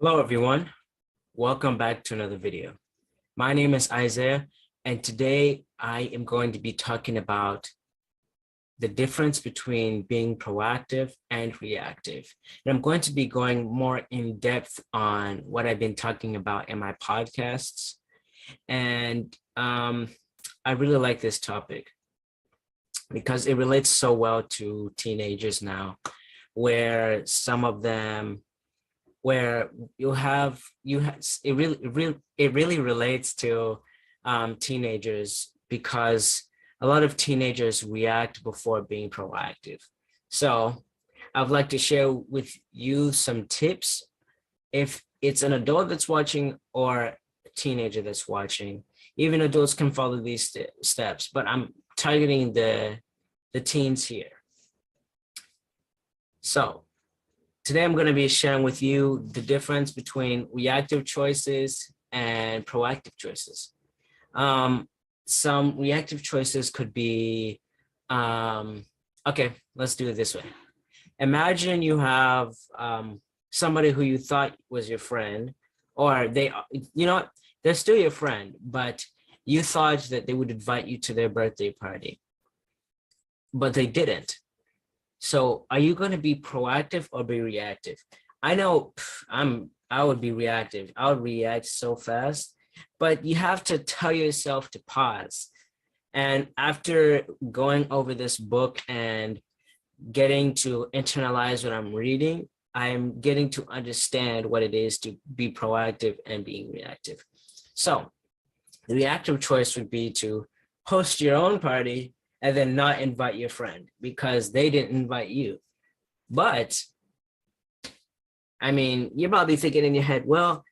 Hello, everyone. Welcome back to another video. My name is Isaiah, and today I am going to be talking about the difference between being proactive and reactive. And I'm going to be going more in depth on what I've been talking about in my podcasts. And I really like this topic because it relates so well to teenagers now, where some of them where it really relates to teenagers because a lot of teenagers react before being proactive. So I'd like to share with you some tips if it's an adult that's watching or a teenager that's watching. Even adults can follow these steps, but I'm targeting the teens here. So today, I'm going to be sharing with you the difference between reactive choices and proactive choices. Some reactive choices could be, okay, let's do it this way. Imagine you have somebody who you thought was your friend, or they're still your friend, but you thought that they would invite you to their birthday party, but they didn't. So are you going to be proactive or be reactive? I know I would be reactive. I would react so fast, but you have to tell yourself to pause. And after going over this book and getting to internalize what I'm reading, I'm getting to understand what it is to be proactive and being reactive. So the reactive choice would be to host your own party and then not invite your friend because they didn't invite you. But I mean, you're probably thinking in your head, well,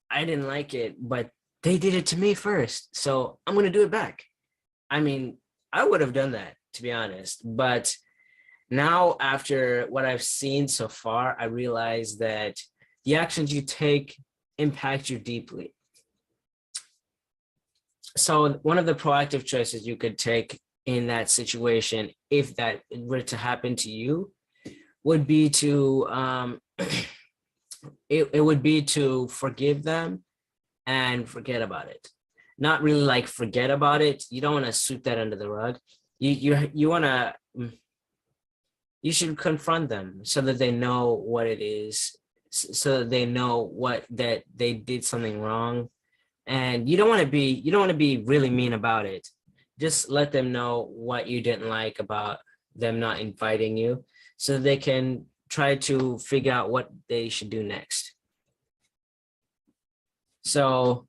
I didn't like it, but they did it to me first, so I'm going to do it back. I mean, I would have done that, to be honest. But now, after what I've seen so far, I realize that the actions you take impact you deeply. So one of the proactive choices you could take in that situation, if that were to happen to you, would be to it would be to forgive them and forget about it. Not really like forget about it. You don't want to sweep that under the rug. You want to you should confront them so that they know what it is, so that they know that they did something wrong. And you don't want to be really mean about it. Just let them know what you didn't like about them not inviting you so they can try to figure out what they should do next. So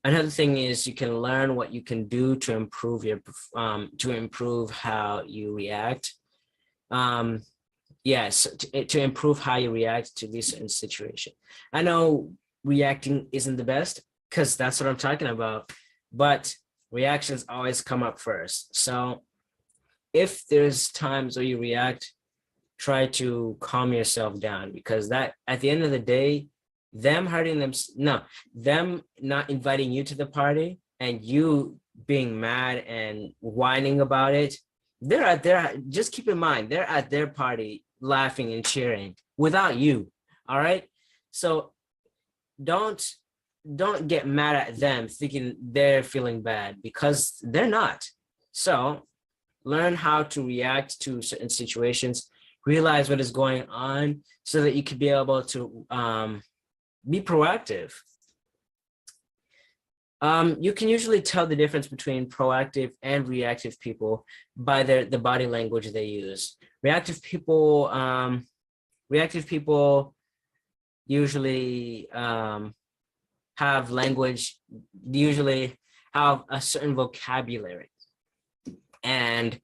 another thing is you can learn what you can do to improve to improve how you react. Yes, to improve how you react to this certain situation. I know reacting isn't the best because that's what I'm talking about, but reactions always come up first. So if there's times where you react, try to calm yourself down because that at the end of the day, them not inviting you to the party and you being mad and whining about it, they're at their, just keep in mind, they're at their party laughing and cheering without you. All right. So don't get mad at them thinking they're feeling bad because they're not. So learn how to react to certain situations, realize what is going on so that you can be able to be proactive. You can usually tell the difference between proactive and reactive people by the body language they use. Reactive people usually have language, usually have a certain vocabulary. And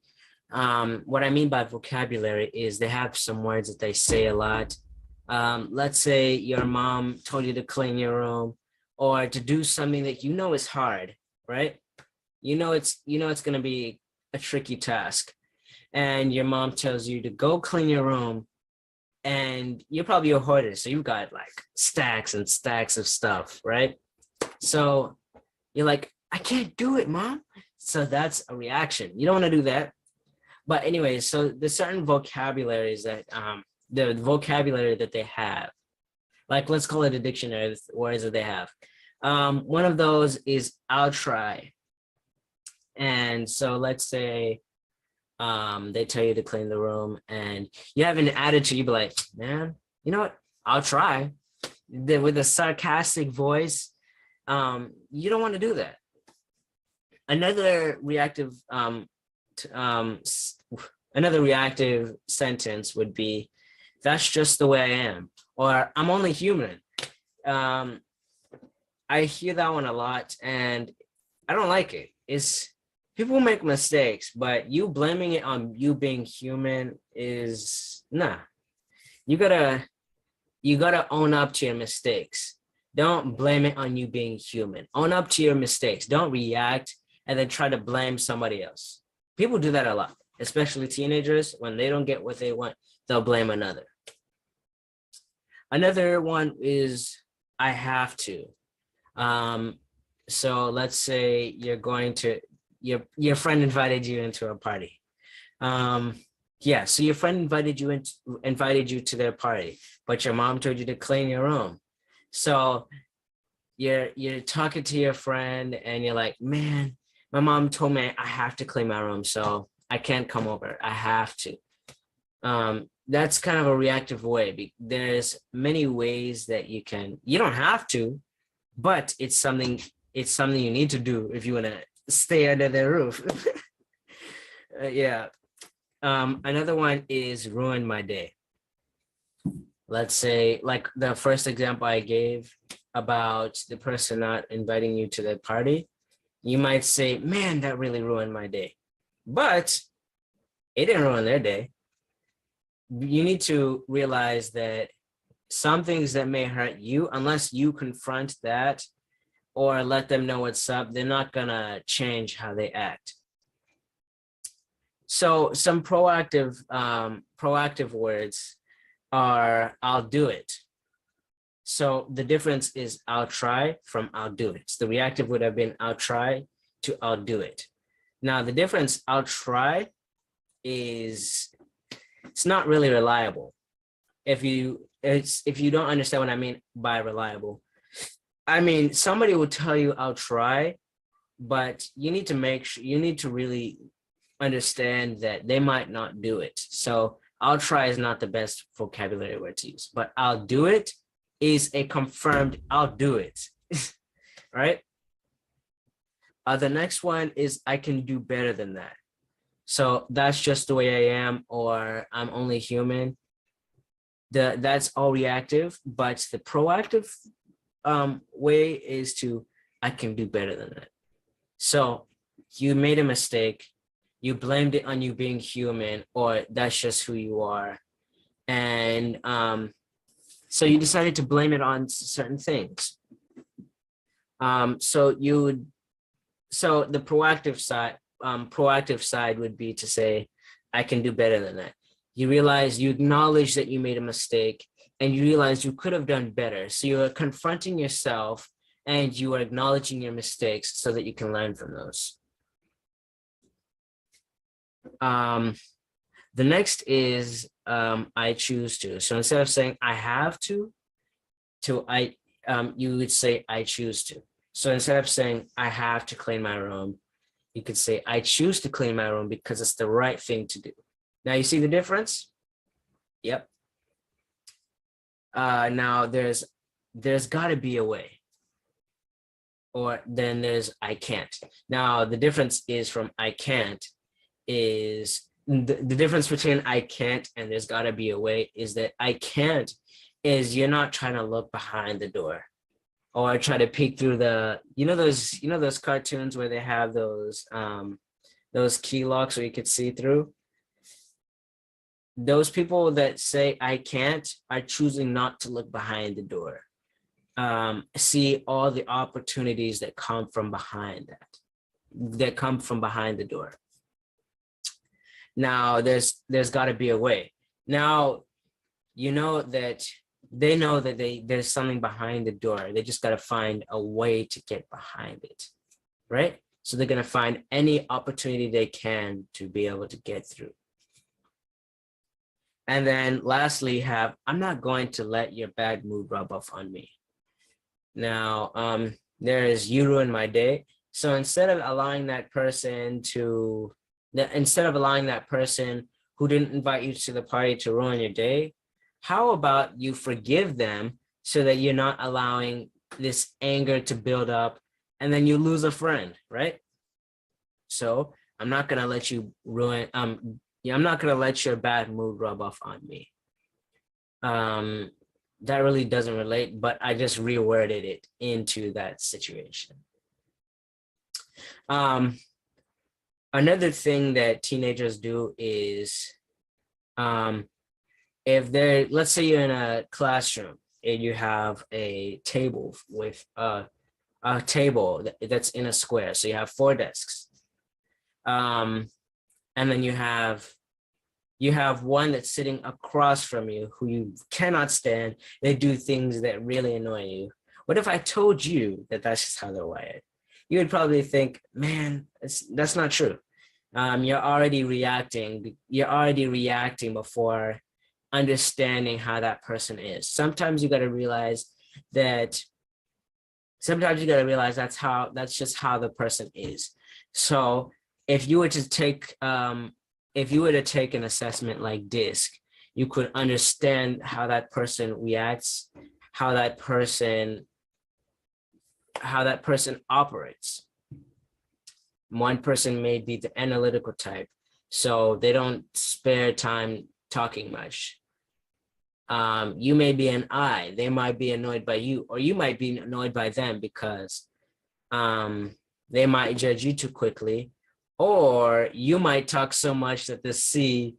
what I mean by vocabulary is they have some words that they say a lot. Let's say your mom told you to clean your room or to do something that you know is hard, right? It's going to be a tricky task. And your mom tells you to go clean your room, and you're probably a hoarder, so you've got like stacks and stacks of stuff, right? So you're like, I can't do it, mom. So that's a reaction. You don't want to do that. But anyway, so there's certain vocabularies that the vocabulary that they have Like, let's call it a dictionary, the words that they have. One of those is I'll try. And so let's say they tell you to clean the room and you have an attitude, you be like, man, you know what? I'll try. With a sarcastic voice, you don't want to do that. Another reactive another reactive sentence would be, that's just the way I am, or I'm only human. I hear that one a lot and I don't like it. It's people make mistakes, but you blaming it on you being human is nah. You gotta own up to your mistakes. Don't blame it on you being human. Own up to your mistakes. Don't react and then try to blame somebody else. People do that a lot, especially teenagers. When they don't get what they want, they'll blame another. Another one is I have to. So let's say you're going to, your friend invited you into a party. Yeah, so your friend invited you to their party, but your mom told you to clean your room. So you're talking to your friend and you're like, man, my mom told me I have to clean my room, so I can't come over. I have to. That's kind of a reactive way. There's many ways that you don't have to, but it's something you need to do if you want to stay under their roof. Yeah. Another one is ruin my day. Let's say, like the first example I gave about the person not inviting you to the party, you might say, man, that really ruined my day. But it didn't ruin their day. You need to realize that some things that may hurt you, unless you confront that or let them know what's up, they're not gonna change how they act. So some proactive words are I'll do it. So the difference is I'll try from I'll do it. So the reactive would have been I'll try to I'll do it. Now the difference, I'll try, is it's not really reliable. If you don't understand what I mean by reliable, I mean somebody will tell you I'll try, but you need to really understand that they might not do it. So I'll try is not the best vocabulary word to use, but I'll do it is a confirmed I'll do it. Right? The next one is I can do better than that. So that's just the way I am, or I'm only human. That's all reactive, but the proactive way is to I can do better than that. So you made a mistake, you blamed it on you being human, or that's just who you are. And so you decided to blame it on certain things. So the proactive side would be to say, I can do better than that. You acknowledge that you made a mistake and you realize you could have done better. So you are confronting yourself and you are acknowledging your mistakes so that you can learn from those. The next is I choose to. So instead of saying I have to you would say I choose to. So instead of saying I have to clean my room, you could say I choose to clean my room because it's the right thing to do. Now you see the difference? Yep. Now there's got to be a way. Or then there's I can't. Now the difference is from I can't is the difference between I can't and there's got to be a way is that I can't is you're not trying to look behind the door or try to peek through those cartoons where they have those key locks where you could see through. Those people that say I can't are choosing not to look behind the door. See all the opportunities that come from behind the door. Now there's got to be a way. Now you know that they know that there's something behind the door. They just got to find a way to get behind it, right? So they're going to find any opportunity they can to be able to get through. And then lastly, have I'm not going to let your bad mood rub off on me. Now, there is you ruin my day. So instead of allowing that person who didn't invite you to the party to ruin your day, how about you forgive them so that you're not allowing this anger to build up and then you lose a friend, right? So I'm not gonna let you ruin, yeah, I'm not gonna let your bad mood rub off on me. That really doesn't relate, but I just reworded it into that situation. Another thing that teenagers do is, if they're, let's say you're in a classroom and you have a table with a table that's in a square. So you have 4 desks. And then you have one that's sitting across from you who you cannot stand. They do things that really annoy you. What if I told you that that's just how they're wired? You would probably think, man, that's not true. You're already reacting before understanding how that person is. Sometimes you got to realize that's just how the person is. So if you were to take an assessment like DISC, you could understand how that person reacts, how that person operates. One person may be the analytical type, so they don't spare time talking much. You may be an I, they might be annoyed by you, or you might be annoyed by them because they might judge you too quickly, or you might talk so much that the C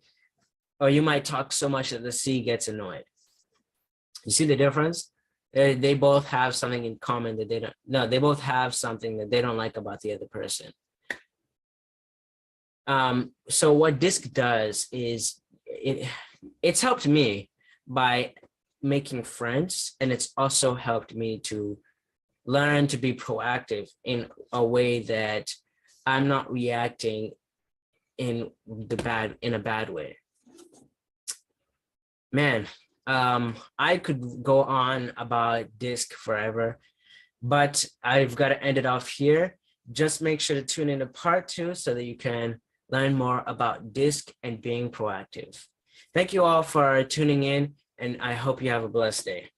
gets annoyed. You see the difference? They both have something in common that they both have something that they don't like about the other person. So what DISC does is it's helped me by making friends, and it's also helped me to learn to be proactive in a way that I'm not reacting in a bad way. Man, I could go on about DISC forever, but I've got to end it off here. Just make sure to tune in to part 2 so that you can learn more about DISC and being proactive. Thank you all for tuning in, and I hope you have a blessed day.